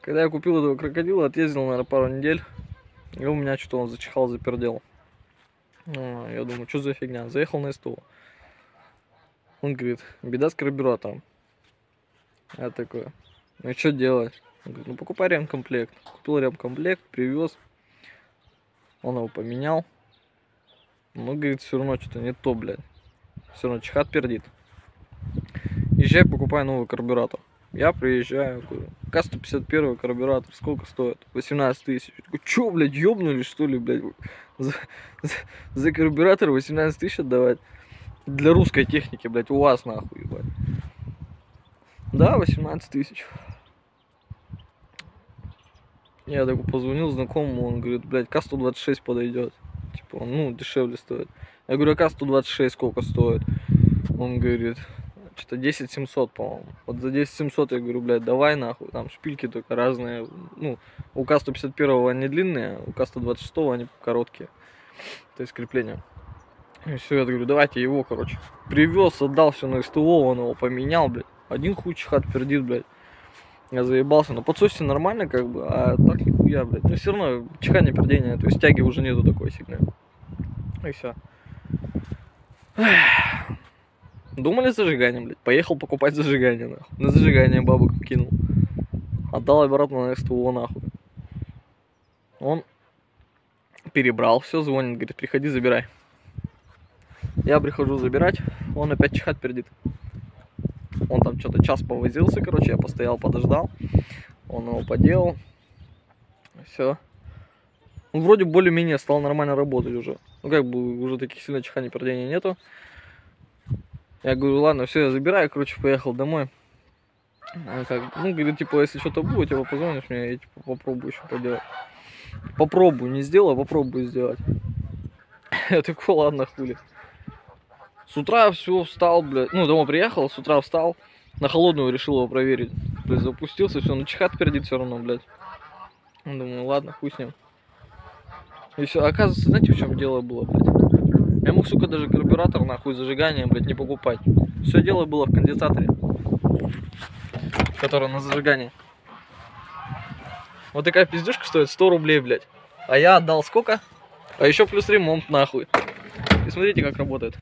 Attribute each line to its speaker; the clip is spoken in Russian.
Speaker 1: Когда я купил этого крокодила, отъездил, наверное, пару недель, и у меня что-то он зачихал, запердел. Я думаю, что за фигня? Заехал на СТО. Он говорит, беда с карбюратором. Я такой, ну и что делать? Он говорит, ну покупай ремкомплект. Купил ремкомплект, привез. Он его поменял. Ну, говорит, все равно что-то не то, блядь. Все равно чихат пердит. Езжай, покупай новый карбюратор. Я приезжаю, говорю, КАЗ-151 карбюратор, сколько стоит? 18 тысяч. Чё, блядь, ёбнули, что ли, блядь? За карбюратор 18 тысяч отдавать? Для русской техники, блядь, у вас нахуй, ебать. Да, 18 тысяч. Я так позвонил знакомому, он говорит, блядь, КАЗ-126 подойдет. Типа, ну, дешевле стоит. Я говорю, а КАЗ-126 сколько стоит? Он говорит, что-то 10 700, по-моему. Вот за 10 700 я говорю, блядь, давай нахуй. Там шпильки только разные. Ну, у КАЗ-151 они длинные, у КАЗ-126 они короткие. То есть крепление. И все, я говорю, давайте его, короче. Привез, отдал все на СТО, он его поменял, блядь. Один хуй чихат пердит, блядь. Я заебался. Но подсосите нормально, как бы, а так нихуя, блядь. Но все равно чихание, пердение, то есть тяги уже нету такой сильной. И все. Думали зажигание, блядь. Поехал покупать зажигание, нахуй. На зажигание бабок кинул. Отдал обратно на СТО, нахуй. Он перебрал все, звонит, говорит, приходи, забирай. Я прихожу забирать, он опять чихать пердит. Он там что-то час повозился, короче, я постоял, подождал. Он его поделал. Все. Он вроде более-менее стал нормально работать уже. Ну, как бы уже таких сильно чиханий, пердения нету. Я говорю, ладно, все, я забираю, короче, поехал домой. Он как, ну, говорит, типа, если что-то будет, типа, позвонишь мне, я, типа, попробую еще поделать. Попробую, не сделаю, попробую сделать. Я такой, ладно, хули. С утра все встал, блядь, ну, домой приехал, с утра встал, на холодную решил его проверить. То есть запустился, все, ну, чихат пердит все равно, блядь. Думаю, ладно, хуй с ним. И все, оказывается, знаете, в чем дело было, блядь? Я мог, сука, даже карбюратор, нахуй, зажигание, блядь, не покупать. Все дело было в конденсаторе, который на зажигании. Вот такая пиздюшка стоит 100 рублей, блядь. А я отдал сколько? А еще плюс ремонт, нахуй. И смотрите, как работает.